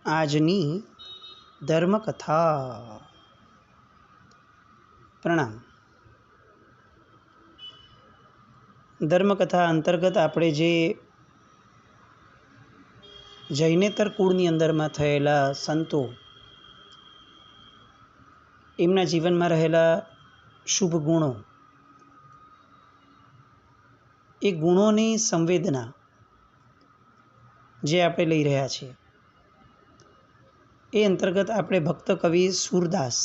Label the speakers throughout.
Speaker 1: આજની ધર્મકથા. પ્રણામ. ધર્મકથા અંતર્ગત આપણે જે જૈનેતર કુળની અંદરમાં થયેલા સંતો, એમના જીવનમાં રહેલા શુભ ગુણો, એ ગુણોની સંવેદના જે આપણે લઈ રહ્યા છીએ, એ અંતર્ગત આપણે ભક્ત કવિ સૂરદાસ,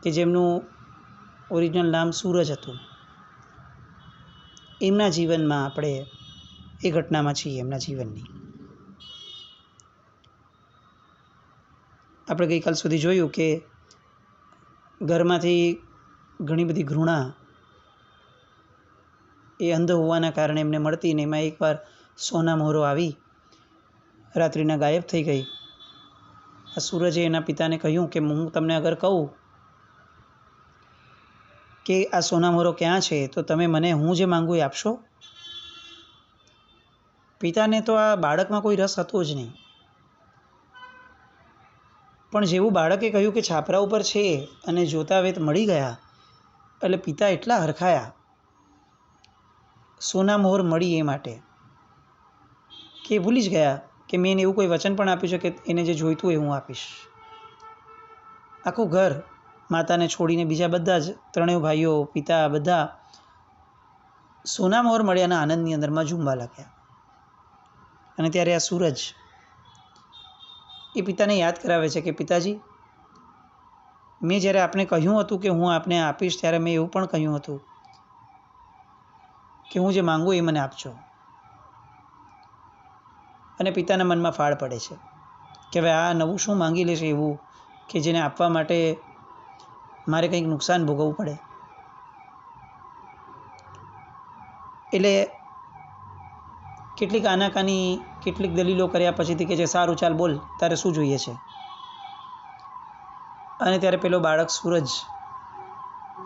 Speaker 1: કે જેમનું ઓરિજિનલ નામ સૂરજ હતું, એમના જીવનમાં આપણે એ ઘટનામાં છીએ. એમના જીવનની આપણે ગઈકાલ સુધી જોયું કે ઘરમાંથી ઘણી બધી ઘૃણા એ અંધ હોવાના કારણે એમને મળતી, ને એમાં એકવાર સોના મોહરો આવી રાત્રિના ગાયબ થઈ ગઈ. આ સૂરજે એના પિતાને કહ્યું કે હું તમને અગર કહું કે આ સોના મોહરો ક્યાં છે, તો તમે મને હું જે માંગુ એ આપશો? પિતાને તો આ બાળકમાં કોઈ રસ હતો જ નહીં, પણ જેવું બાળકે કહ્યું કે છાપરા ઉપર છે અને જોતા વેત મળી ગયા, એટલે પિતા એટલા હરખાયા સોના મોહર મળી એ માટે કે ભૂલી જ ગયા કે મેં એને એવું કોઈ વચન પણ આપ્યું છે કે એને જે જોઈતું એ હું આપીશ. આખું ઘર માતાને છોડીને બીજા બધા જ ત્રણેય ભાઈઓ, પિતા, બધા સોના મોહર મળ્યાના આનંદની અંદરમાં ઝૂમવા લાગ્યા. અને ત્યારે આ સૂરજ એ પિતાને યાદ કરાવે છે કે પિતાજી, મેં જ્યારે આપને કહ્યું હતું કે હું આપને આપીશ, ત્યારે મેં એવું પણ કહ્યું હતું કે હું જે માંગુ એ મને આપજો. અને પિતાના મનમાં ફાળ પડે છે કે હવે આ નવું શું માંગી લેશે એવું કે જેને આપવા માટે મારે કંઈક નુકસાન ભોગવવું પડે. એટલે કેટલીક આનાકાની, કેટલીક દલીલો કર્યા પછીથી કે જે સારું ચાલ બોલ, તારે શું જોઈએ છે? અને ત્યારે પેલો બાળક સૂરજ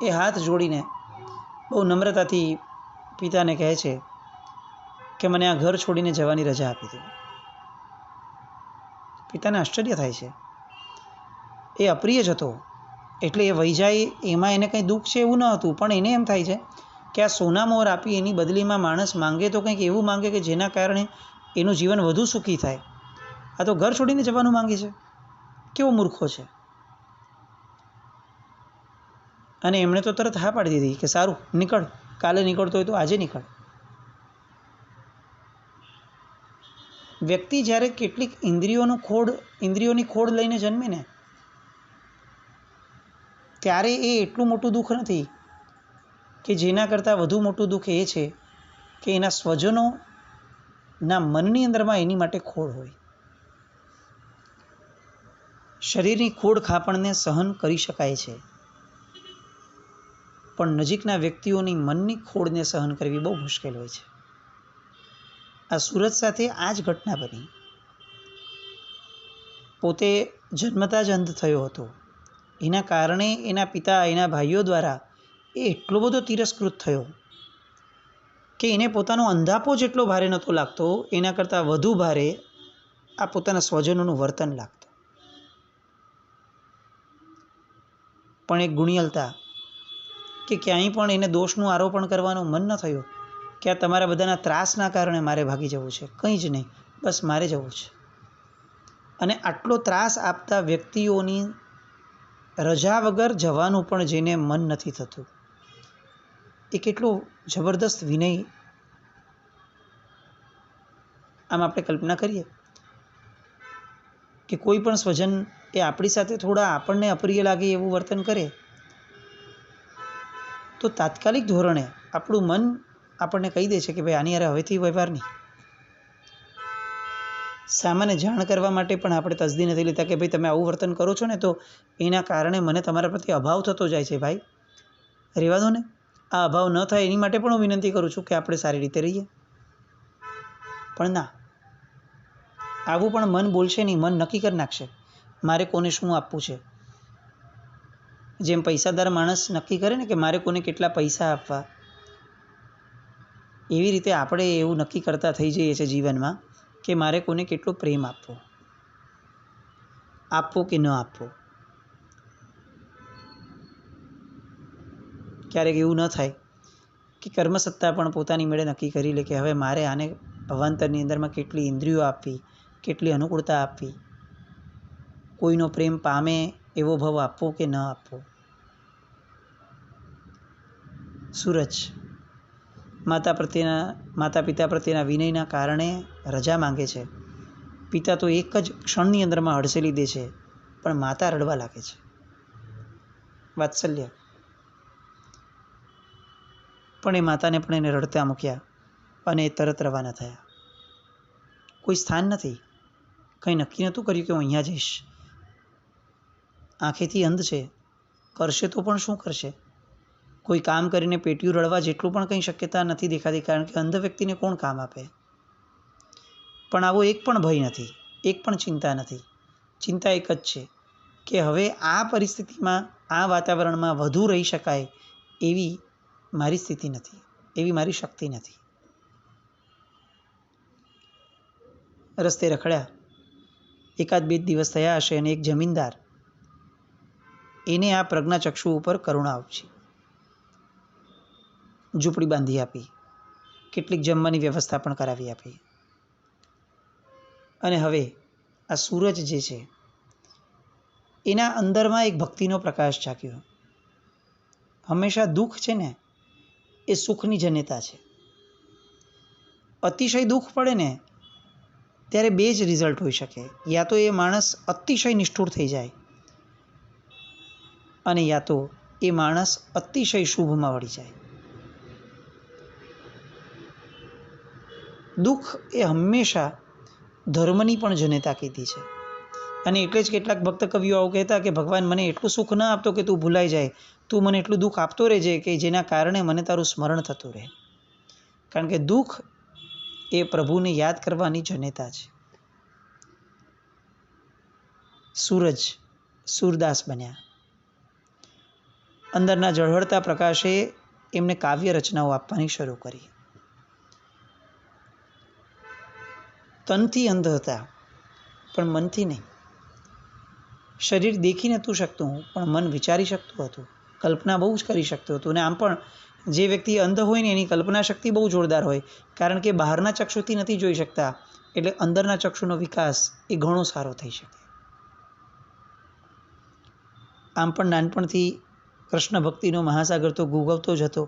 Speaker 1: એ હાથ જોડીને બહુ નમ્રતાથી પિતાને કહે છે કે મને આ ઘર છોડીને જવાની રજા આપી દો. પિતાને આશ્ચર્ય થાય છે. એ અપ્રિય જ હતો, એટલે એ વહી જાય એમાં એને કંઈ દુઃખ છે એવું ન હતું, પણ એને એમ થાય છે કે આ સોના મોહર આપી એની બદલીમાં માણસ માંગે તો કંઈક એવું માંગે કે જેના કારણે એનું જીવન વધુ સુખી થાય. આ તો ઘર છોડીને જવાનું માંગે છે. કેવો મૂર્ખો છે! અને એમણે તો તરત હા પાડી દીધી કે સારું નીકળ, કાલે નીકળતો હોય તો આજે નીકળ. વ્યક્તિ જ્યારે કેટલીક ઇન્દ્રિયોની ખોડ લઈને જન્મે ને, ત્યારે એ એટલું મોટું દુઃખ નથી કે જેના કરતાં વધુ મોટું દુઃખ એ છે કે એના સ્વજનોના મનની અંદરમાં એની માટે ખોડ હોય. શરીરની ખોડ ખાપણને સહન કરી શકાય છે, પણ નજીકના વ્યક્તિઓની મનની ખોડને સહન કરવી બહુ મુશ્કેલ હોય છે. આ સૂરજ સાથે આ જ ઘટના બની. પોતે જન્મતા જ અંધ થયો હતો, એના કારણે એના પિતા, એના ભાઈઓ દ્વારા એ એટલો બધો તિરસ્કૃત થયો કે એને પોતાનો અંધાપો જેટલો ભારે નહોતો લાગતો, એના કરતાં વધુ ભારે આ પોતાના સ્વજનોનું વર્તન લાગતું. પણ એક ગુણિયલતા કે ક્યાંય પણ એને દોષનું આરોપણ કરવાનું મન ન થયું કે આ તમારા બધાના ત્રાસના કારણે મારે ભાગી જવું છે, કંઈ જ નહીં, બસ મારે જવું છે. અને આટલો ત્રાસ આપતા વ્યક્તિઓની રજા વગર જવાનું પણ જેને મન નથી થતું, એ કેટલો જબરદસ્ત વિનય. આમ આપણે કલ્પના કરીએ કે કોઈ પણ સ્વજન એ આપણી સાથે થોડા આપણને અપ્રિય લાગે એવું વર્તન કરે, તો તાત્કાલિક ધોરણે આપણું મન આપણને કહી દે છે કે ભાઈ આની હારે હવેથી વ્યવહાર નહીં. સામાન્ય જાણ કરવા માટે પણ આપણે તસદી નથી લેતા કે ભાઈ તમે આવું વર્તન કરો છો ને, તો એના કારણે મને તમારા પ્રત્યે અભાવ થતો જાય છે, ભાઈ રહેવા દો ને. આ અભાવ ન થાય એની માટે પણ હું વિનંતી કરું છું કે આપણે સારી રીતે રહીએ. પણ ના, આવું પણ મન બોલશે નહીં. મન નક્કી કરી નાખશે મારે કોને શું આપવું છે. જેમ પૈસાદાર માણસ નક્કી કરે ને કે મારે કોને કેટલા પૈસા આપવા, એવી રીતે આપણે એવું નક્કી કરતા થઈ જઈએ છીએ જીવનમાં કે મારે કોને કેટલો પ્રેમ આપવો. આપવો કે ન આપવો. ક્યારેક એવું ન થાય કે કર્મસત્તા પણ પોતાની મેળે નક્કી કરી લે કે હવે મારે આને ભવાંતરની અંદરમાં કેટલી ઇન્દ્રિયો આપવી, કેટલી અનુકૂળતા આપવી, કોઈનો પ્રેમ પામે એવો ભાવ આપવો કે ન આપવો. સૂરજ માતા પિતા પ્રત્યેના વિનયના કારણે રજા માંગે છે. પિતા તો એક જ ક્ષણની અંદરમાં હડસેલી દે છે, પણ માતા રડવા લાગે છે. વાત્સલ્ય. પણ એ માતાને પણ એને રડતા મૂક્યા અને એ તરત રવાના થયા. કોઈ સ્થાન નથી, કંઈ નક્કી નહોતું કર્યું કે હું અહીંયા જઈશ. આંખેથી અંધ છે, કરશે તો પણ શું કરશે? કોઈ કામ કરીને પેટીયું રડવા જેટલું પણ કંઈ શક્યતા નથી દેખાતી, કારણ કે અંધ વ્યક્તિને કોણ કામ આપે? પણ આવો એક પણ ભય નથી, એક પણ ચિંતા નથી. ચિંતા એક જ છે કે હવે આ પરિસ્થિતિમાં, આ વાતાવરણમાં વધુ રહી શકાય એવી મારી સ્થિતિ નથી, એવી મારી શક્તિ નથી. રસ્તે રખડ્યા, 1-2 દિવસ થયા હશે અને એક જમીનદાર એને આ પ્રજ્ઞાચક્ષુ ઉપર કરુણા ઉપજી. ઝૂંપડી બાંધી આપી, કેટલીક જમવાની વ્યવસ્થા પણ કરાવી આપી. અને હવે આ સૂરજ જે છે એના અંદરમાં એક ભક્તિનો પ્રકાશ જાગ્યો. હંમેશા દુઃખ છે ને એ સુખની જન્યતા છે. અતિશય દુઃખ પડે ને ત્યારે 2 જ રિઝલ્ટ હોઈ શકે. યા તો એ માણસ અતિશય નિષ્ઠુર થઈ જાય, અને યા તો એ માણસ અતિશય શુભમાં વળી જાય. દુઃખ એ હંમેશા ધર્મની પણ જનેતા કીધી છે. અને એટલે જ કેટલાક ભક્ત કવિઓ આવું કહેતા કે ભગવાન મને એટલું સુખ ન આપતો કે તું ભૂલાઈ જાય, તું મને એટલું દુઃખ આપતો રહેજે કે જેના કારણે મને તારું સ્મરણ થતું રહે. કારણ કે દુઃખ એ પ્રભુને યાદ કરવાની જનેતા છે. સૂરજ સૂરદાસ બન્યા. અંદરના ઝળહળતા પ્રકાશે એમને કાવ્ય રચનાઓ આપવાની શરૂ કરી. તનથી અંધ હતા, પણ મનથી નહીં. શરીર દેખી નહોતું શકતું, પણ મન વિચારી શકતું હતું, કલ્પના બહુ જ કરી શકતું હતું. અને આમ પણ જે વ્યક્તિ અંધ હોય ને એની કલ્પના શક્તિ બહુ જોરદાર હોય, કારણ કે બહારના ચક્ષુથી નથી જોઈ શકતા, એટલે અંદરના ચક્ષુનો વિકાસ એ ઘણો સારો થઈ શકે. આમ પણ નાનપણથી કૃષ્ણ ભક્તિનો મહાસાગર તો ગુગવતો જ હતો.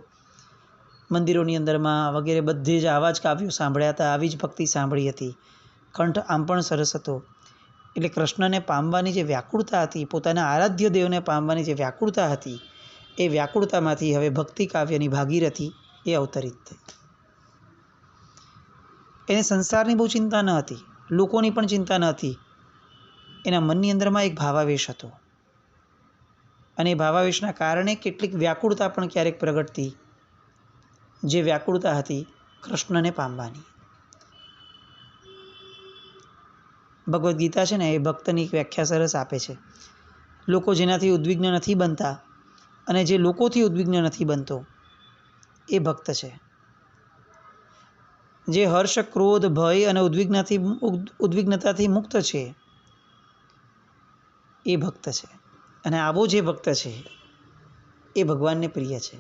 Speaker 1: મંદિરોની અંદરમાં વગેરે બધે જ આવા જ કાવ્યો સાંભળ્યા હતા, આવી જ ભક્તિ સાંભળી હતી. કંઠ આમ પણ સરસ હતો. એટલે કૃષ્ણને પામવાની જે વ્યાકુળતા હતી, પોતાના આરાધ્ય દેવને પામવાની જે વ્યાકુળતા હતી, એ વ્યાકુળતામાંથી હવે ભક્તિ કાવ્યની ભાગીરથી એ અવતરિત થઈ. એને સંસારની બહુ ચિંતા ન હતી, લોકોની પણ ચિંતા ન હતી. એના મનની અંદરમાં એક ભાવાવેશ હતો, અને એ ભાવાવેશના કારણે કેટલીક વ્યાકુળતા પણ ક્યારેક પ્રગટતી, જે વ્યાકુળતા હતી કૃષ્ણને પામવાની. ભગવદ્ ગીતા છે ને એ ભક્તની વ્યાખ્યા સરસ આપે છે. લોકો જેનાથી ઉદ્વિગ્ન નથી બનતા, અને જે લોકોથી ઉદ્વિગ્ન નથી બનતો એ ભક્ત છે. જે હર્ષ, ક્રોધ, ભય અને ઉદ્વિગ્નતાથી મુક્ત છે એ ભક્ત છે. અને આવો જે ભક્ત છે એ ભગવાનને પ્રિય છે.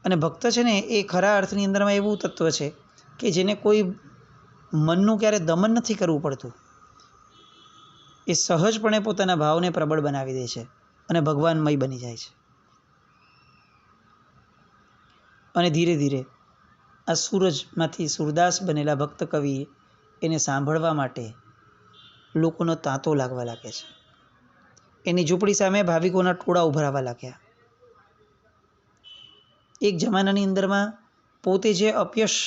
Speaker 1: અને ભક્ત છે ને એ ખરા અર્થની અંદરમાં એવું તત્વ છે કે જેને કોઈ મનનું ક્યારે દમન નથી કરવું પડતું. એ સહજપણે પોતાના ભાવને પ્રબળ બનાવી દે છે અને ભગવાનમય બની જાય છે. અને ધીરે ધીરે આ સૂરજમાંથી સૂરદાસ બનેલા ભક્ત કવિ એને સાંભળવા માટે લોકોનો તાંતો લાગવા લાગે છે. એની ઝૂંપડી સામે ભાવિકોના ટોળા ઉભરાવા લાગ્યા. એક જમાનાની અંદરમાં પોતે જે અપયશ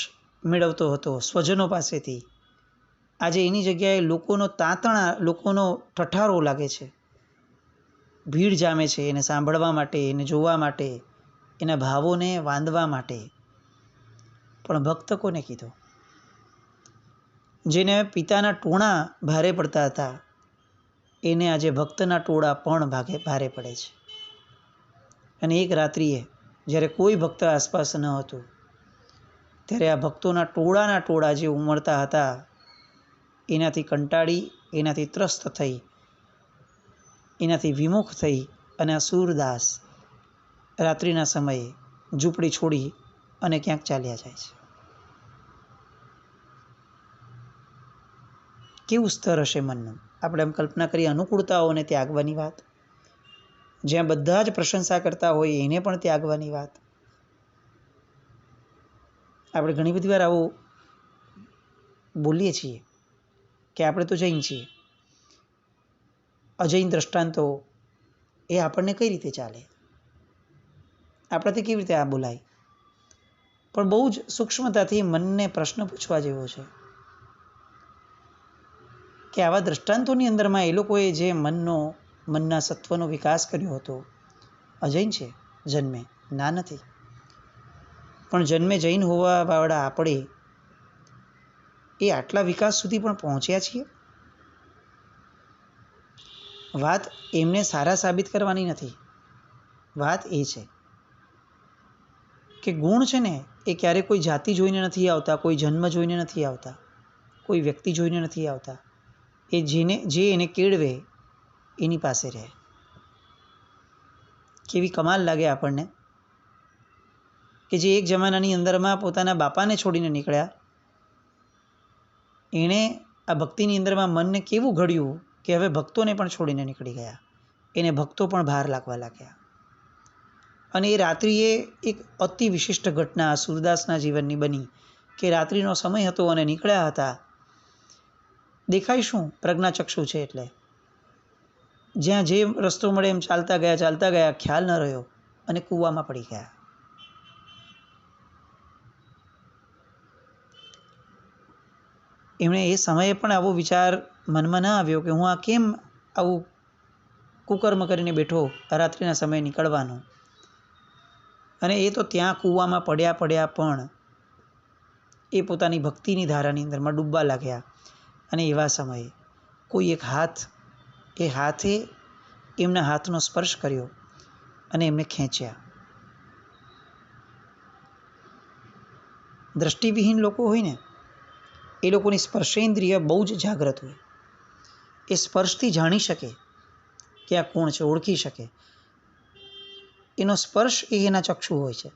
Speaker 1: મેળવતો હતો સ્વજનો પાસેથી, આજે એની જગ્યાએ લોકોનો ઠઠારો લાગે છે. ભીડ જામે છે એને સાંભળવા માટે, એને જોવા માટે, એના ભાવોને વાંદવા માટે. પણ ભક્ત કોને કીધો? જેને પિતાના ટોણા ભારે પડતા હતા, એને આજે ભક્તના ટોળા પણ ભારે પડે છે. અને એક રાત્રિએ જ્યારે કોઈ ભક્ત આસપાસ ન હતું, ત્યારે આ ભક્તોના ટોળા જે ઉમળતા હતા એનાથી કંટાળી, એનાથી ત્રસ્ત થઈ, એનાથી વિમુખ થઈ અને આ સૂરદાસ રાત્રિના સમયે ઝૂંપડી છોડી અને ક્યાંક ચાલ્યા જાય છે. કેવું સ્તર હશે મનનું? આપણે એમ કલ્પના કરીએ અનુકૂળતાઓને ત્યાગવાની વાત, જ્યાં બધા જ પ્રશંસા કરતા હોય એને પણ ત્યાગવાની વાત. આપણે ઘણી બધી વાર આવું બોલીએ છીએ કે આપણે તો જૈન છીએ, અજૈન દ્રષ્ટાંતો એ આપણને કઈ રીતે ચાલે, આપણાથી કેવી રીતે આ બોલાય? પણ બહુ જ સૂક્ષ્મતાથી મનને પ્રશ્ન પૂછવા જેવો છે કે આવા દ્રષ્ટાંતોની અંદરમાં એ લોકોએ જે મનના સત્વનો વિકાસ કર્યો હતો, અજૈન છે જન્મે, ના નથી, પણ જન્મે જૈન હોવાવાળા આપણે એ આટલા વિકાસ સુધી પણ પહોંચ્યા છીએ. વાત એમને સારા સાબિત કરવાની નથી. વાત એ છે કે ગુણ છે ને એ ક્યારેય કોઈ જાતિ જોઈને નથી આવતા, કોઈ જન્મ જોઈને નથી આવતા, કોઈ વ્યક્તિ જોઈને નથી આવતા. એ જે એને કેળવે એની પાસે રહે. કેવી કમાલ લાગે આપણને કે જે એક જમાનાની અંદરમાં પોતાના બાપાને છોડીને નીકળ્યા, એણે આ ભક્તિની અંદરમાં મનને કેવું ઘડ્યું કે હવે ભક્તોને પણ છોડીને નીકળી ગયા, એને ભક્તો પણ બહાર લાગવા લાગ્યા. અને એ રાત્રિએ એક અતિ વિશિષ્ટ ઘટના સૂરદાસના જીવનની બની કે રાત્રિનો સમય હતો અને નીકળ્યા હતા. દેખાય શું? પ્રજ્ઞાચક્ષુ છે એટલે જ્યાં જે રસ્તો મળે એમ ચાલતા ગયા, ખ્યાલ ન રહ્યો અને કૂવામાં પડી ગયા. એમણે એ સમયે પણ આવો વિચાર મનમાં ન આવ્યો કે હું આ કેમ આવું કુકર્મ કરીને બેઠો રાત્રિના સમયે નીકળવાનું. અને એ તો ત્યાં કૂવામાં પડ્યા પણ એ પોતાની ભક્તિની ધારાની અંદરમાં ડૂબવા લાગ્યા. અને એવા સમયે કોઈ એક હાથે એમના હાથનો સ્પર્શ કર્યો અને એમને ખેંચ્યા. દ્રષ્ટિવિહીન લોકો હોય ને, એ લોકોની સ્પર્શેન્દ્રિય બહુ જ જાગ્રત હોય. એ સ્પર્શથી જાણી શકે કે આ કોણ છે, ઓળખી શકે. એનો સ્પર્શ એ એના ચક્ષુ હોય છે.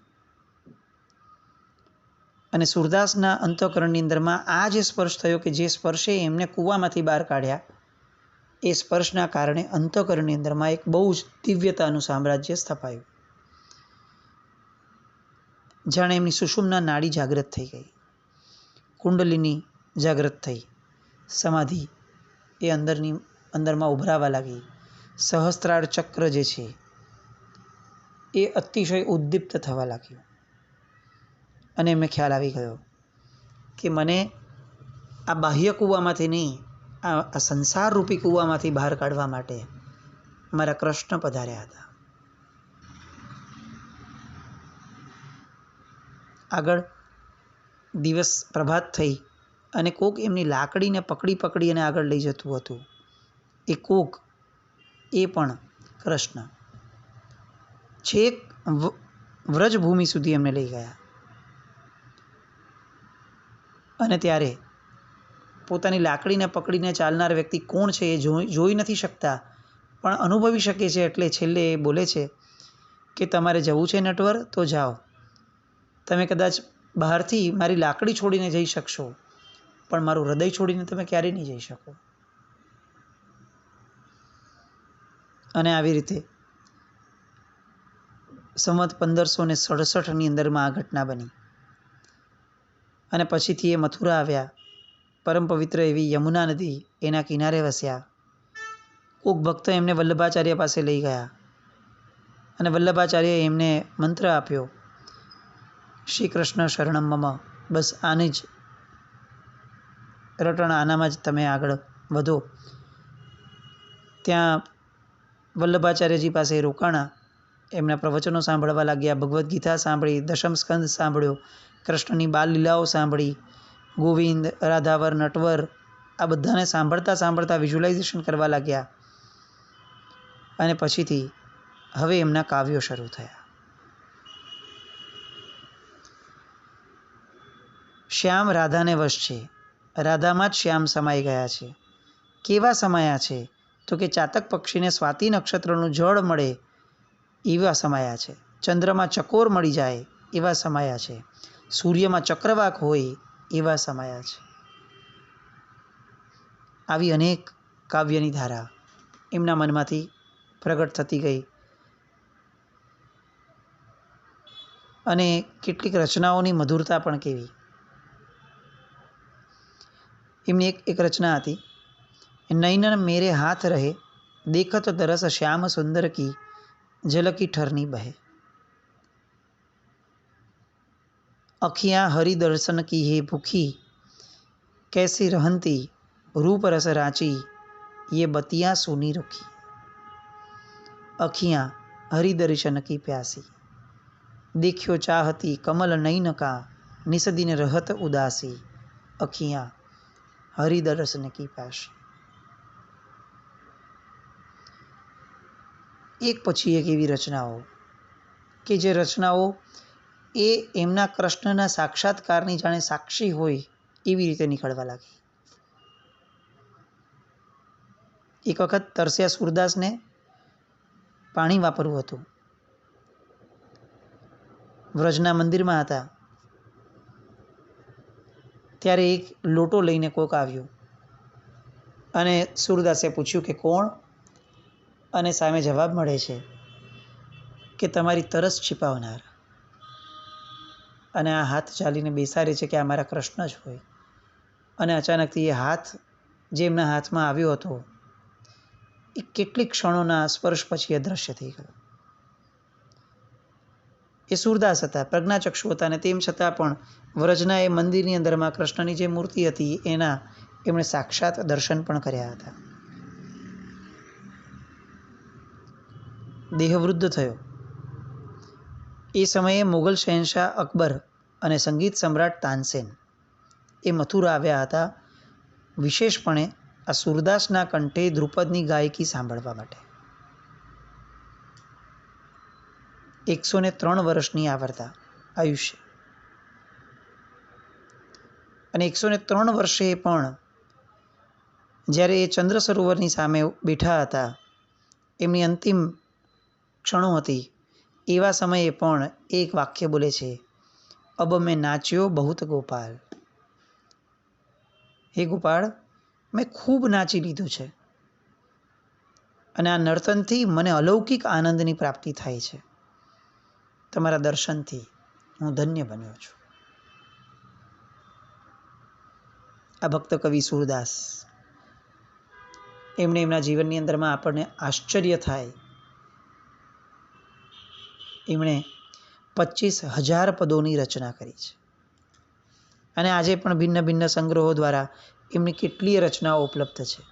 Speaker 1: અને સૂરદાસના અંતઃકરણની અંદરમાં આ જે સ્પર્શ થયો કે જે સ્પર્શે એમને કૂવામાંથી બહાર કાઢ્યા, એ સ્પર્શના કારણે અંતઃકરણની અંદરમાં એક બહુ જ દિવ્યતાનું સામ્રાજ્ય સ્થપાયું. જાણે એમની સુષુમ્ના નાડી જાગૃત થઈ ગઈ, કુંડલિની જાગૃત થઈ, સમાધિ એ અંદરમાં ઉભરાવા લાગી. સહસ્ત્રાર ચક્ર જે છે એ અતિશય ઉદ્દીપ્ત થવા લાગ્યું. અને એમને ખ્યાલ આવી ગયો કે મને આ બાહ્ય કૂવામાંથી નહીં, આ સંસાર રૂપી કૂવામાંથી બહાર કાઢવા માટે મારા કૃષ્ણ પધાર્યા હતા. આગળ દિવસ પ્રભાત થઈ અને કોક એમની લાકડીને પકડી અને આગળ લઈ જતું હતું. એ કોક એ પણ કૃષ્ણ છેક વ્રજભૂમિ સુધી એમને લઈ ગયા. અને ત્યારે પોતાની લાકડીને પકડીને ચાલનાર વ્યક્તિ કોણ છે એ જોઈ નથી શકતા, પણ અનુભવી શકે છે. એટલે છેલ્લે એ બોલે છે કે તમારે જવું છે નટવર તો જાઓ, તમે કદાચ બહારથી મારી લાકડી છોડીને જઈ શકશો, પણ મારું હૃદય છોડીને તમે ક્યારેય નહીં જઈ શકો. અને આવી રીતે સંવત 1567ની અંદરમાં આ ઘટના બની. અને પછીથી એ મથુરા આવ્યા. પરમ પવિત્ર એવી યમુના નદી એના કિનારે વસ્યા. કોક ભક્ત એમને વલ્લભાચાર્ય પાસે લઈ ગયા અને વલ્લભાચાર્યએ એમને મંત્ર આપ્યો, શ્રી કૃષ્ણ શરણમ મમ. બસ આની જ રટણ, આનામાં જ તમે આગળ વધો. ત્યાં વલ્લભાચાર્યજી પાસે રોકાણા, એમના પ્રવચનો સાંભળવા લાગ્યા, ભગવદ્ ગીતા સાંભળી, દશમ સ્કંદ સાંભળ્યો, કૃષ્ણની બાલ લીલાઓ સાંભળી, ગોવિંદ, રાધાવર, નટવર આ બધાને સાંભળતા વિઝ્યુલાઇઝેશન કરવા લાગ્યા. અને પછીથી હવે એમના કાવ્યો શરૂ થયા. શ્યામ રાધાને વશ છે, રાધામાં જ શ્યામ સમાઈ ગયા છે. કેવા સમાયા છે? તો કે ચાતક પક્ષીને સ્વાતિ નક્ષત્રનું જળ મળે એવા સમાયા છે. ચંદ્રમાં ચકોર મળી જાય એવા સમાયા છે. સૂર્યમાં ચક્રવાક હોય એવા સમાયા છે. આવી અનેક કાવ્યની ધારા એમના મનમાંથી પ્રગટ થતી ગઈ અને કેટલીક રચનાઓની મધુરતા પણ કેવી. એમની એક રચના હતી, નૈનન મેરે હાથ રહે દેખત દરસ શ્યામ સુંદર કી ઝલકી ઠરની બહે. અખિયાँ હરિ દર્શન की है भूखी कैसी रहंती रूप रस रांची ये बतियाँ सुनी रखी. अखियाँ हरि दर्शन की प्यासी देख्यो चाहती कमल नैन का निस दिन रहत उदासी. अखियाँ हरि दर्शन की प्यासी. એક પછી એક એવી રચનાઓ કે જે રચનાઓ એ એમના કૃષ્ણના સાક્ષાત્કારની જાણે સાક્ષી હોય એવી રીતે નીકળવા લાગી. એક વખત તરસ્યા સૂરદાસને પાણી વાપરવું હતું. વ્રજના મંદિરમાં હતા ત્યારે એક લોટો લઈને કોક આવ્યું અને સૂરદાસે પૂછ્યું કે કોણ? અને સામે જવાબ મળે છે કે તમારી તરસ छिपावનાર. અને આ હાથ ચાલીને બેસાડે છે કે આ મારા કૃષ્ણ જ હોય. અને અચાનકથી એ હાથ જે એમના હાથમાં આવ્યો હતો એ કેટલીક ક્ષણોના સ્પર્શ પછી અદૃશ્ય થઈ ગયો. એ સૂરદાસ હતા, પ્રજ્ઞાચક્ષુ હતા, અને તેમ છતાં પણ વ્રજના એ મંદિરની અંદરમાં કૃષ્ણની જે મૂર્તિ હતી એના એમણે સાક્ષાત દર્શન પણ કર્યા હતા. દેહવૃદ્ધ થયો. એ સમયે મુગલ શહેનશાહ અકબર અને સંગીત સમ્રાટ તાનસેન એ મથુરા આવ્યા હતા વિશેષપણે આ સૂરદાસના કંઠે ધ્રુપદની ગાયકી સાંભળવા માટે. 103 વર્ષની આવરતા આયુષ્ય અને 103 વર્ષે પણ જ્યારે એ ચંદ્ર સરોવરની સામે બેઠા હતા, એમની અંતિમ ક્ષણો હતી, એવા સમયે પણ એક વાક્ય બોલે છે, અબ મેં નાચ્યો બહુત ગોપાલ. હે ગોપાળ, મેં ખૂબ નાચી લીધું છે અને આ નર્તનથી મને અલૌકિક આનંદની પ્રાપ્તિ થાય છે. તમારા દર્શનથી હું ધન્ય બન્યો છું. આ ભક્ત કવિ સૂરદાસ એમણે એમના જીવનની અંદરમાં આપણને આશ્ચર્ય થાય એમણે 25,000 પદોની રચના કરી છે. અને આજે પણ ભિન્ન ભિન્ન સંગ્રહો દ્વારા એમની કેટલીય રચનાઓ ઉપલબ્ધ છે.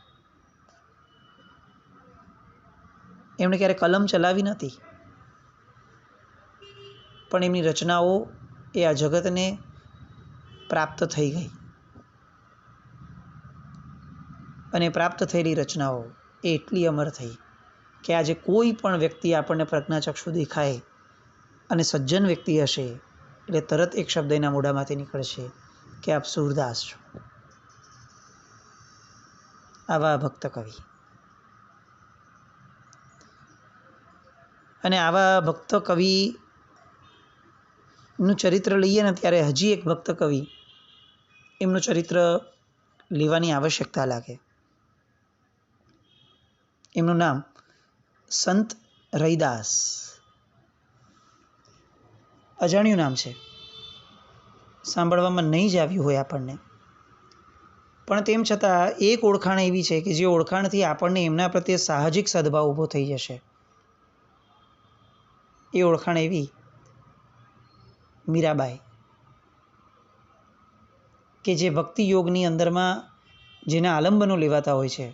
Speaker 1: એમણે ક્યારે કલમ ચલાવી નથી, પણ એમની રચનાઓ એ આ જગતને પ્રાપ્ત થઈ ગઈ. અને પ્રાપ્ત થયેલી રચનાઓ એ એટલી અમર થઈ કે આજે કોઈ પણ વ્યક્તિ આપણને પ્રજ્ઞાચક્ષુ દેખાય અને સજ્જન વ્યક્તિ હશે એટલે તરત એક શબ્દ એના મોઢામાંથી નીકળશે કે આપ સૂરદાસ છો. આવા ભક્ત કવિ અને આવા ભક્ત કવિનું ચરિત્ર લઈએ ને ત્યારે હજી એક ભક્ત કવિ એમનું ચરિત્ર લેવાની આવશ્યકતા લાગે. એમનું નામ સંત રૈદાસ. અજાણ્યું નામ છે, સાંભળવામાં નહીં જ આવ્યું હોય આપણને, પણ તેમ છતાં એક ઓળખાણ એવી છે કે જે ઓળખાણથી આપણને એમના પ્રત્યે સાહજિક સદભાવ ઊભો થઈ જશે. એ ઓળખાણ એવી મીરાબાઈ કે જે ભક્તિ યોગની અંદરમાં જેના આલંબનો લેવાતા હોય છે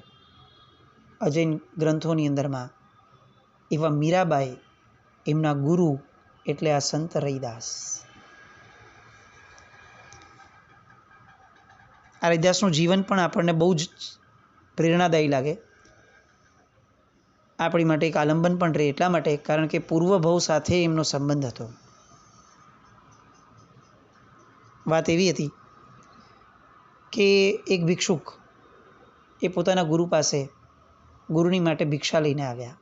Speaker 1: અજૈન ગ્રંથોની અંદરમાં, એવા મીરાબાઈ એમના ગુરુ એટલે આ સંત રૈદાસ. આ રૈદાસનું જીવન પણ આપણને બહુ જ પ્રેરણાદાયી લાગે, આપણી માટે એક આલંબન પણ રહે. એટલા માટે કારણ કે પૂર્વભવ સાથે એમનો સંબંધ હતો. વાત એવી હતી કે એક ભિક્ષુક એ પોતાના ગુરુ પાસે ગુરુની માટે ભિક્ષા લઈને આવ્યા.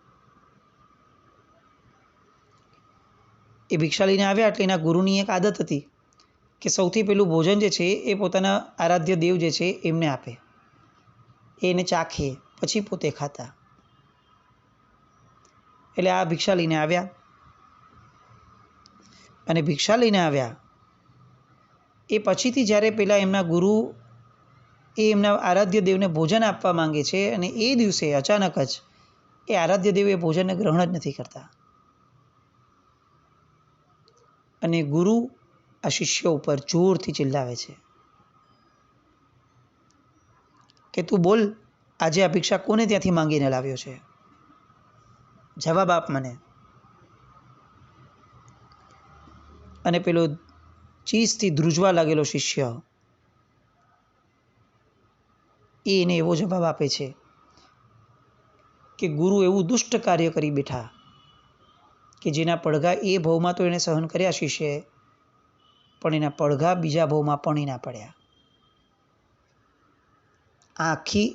Speaker 1: એ ભિક્ષા લઈને આવ્યા એટલે એના ગુરુની એક આદત હતી કે સૌથી પહેલું ભોજન જે છે એ પોતાના આરાધ્ય દેવ જે છે એમને આપે, એને ચાખે, પછી પોતે ખાતા. એટલે આ ભિક્ષા લઈને આવ્યા અને ભિક્ષા લઈને આવ્યા એ પછીથી જ્યારે પેલા એમના ગુરુ એ એમના આરાધ્ય દેવને ભોજન આપવા માંગે છે અને એ દિવસે અચાનક જ એ આરાધ્ય દેવ એ ભોજનને ગ્રહણ જ નથી કરતા અને ગુરુ આ શિષ્ય ઉપર જોરથી ચિલ્લાવે છે કે તું બોલ, આજે આ ભિક્ષા કોને ત્યાંથી માંગીને લાવ્યો છે? જવાબ આપ મને. અને પેલો ચીસથી ધ્રુજવા લાગેલો શિષ્ય એને એવો જવાબ આપે છે કે ગુરુ એવું દુષ્ટ કાર્ય કરી બેઠા કે જેના પડઘા એ ભવમાં તો એણે સહન કર્યા શિષ્યએ, પણ એના પડઘા બીજા ભવમાં પણ ના પડ્યા. આ આખી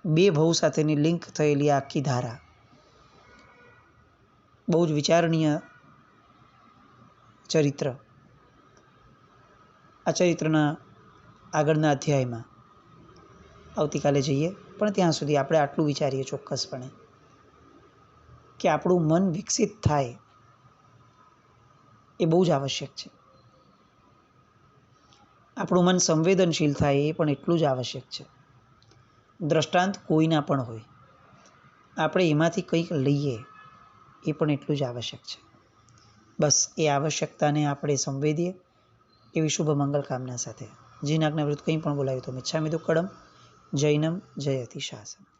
Speaker 1: બે ભવ સાથેની લિંક થયેલી આખી ધારા બહુ જ વિચારણીય ચરિત્ર. આ ચરિત્રના આગળના અધ્યાયમાં આવતીકાલે જઈએ, પણ ત્યાં સુધી આપણે આટલું વિચારીએ ચોક્કસપણે કે આપણું મન વિકસિત થાય એ બહુ જ આવશ્યક છે. આપણું મન સંવેદનશીલ થાય એ પણ એટલું જ આવશ્યક છે. દ્રષ્ટાંત કોઈના પણ હોય, આપણે એમાંથી કંઈક લઈએ એ પણ એટલું જ આવશ્યક છે. બસ એ આવશ્યકતાને આપણે સંવેદીએ એવી શુભ મંગલ કામના સાથે જીનાજ્ઞા વિરુદ્ધ કંઈ પણ બોલાવ્યું તો મિચ્છામિ દુક્કડમ. જૈનમ જયતિ શાસનમ.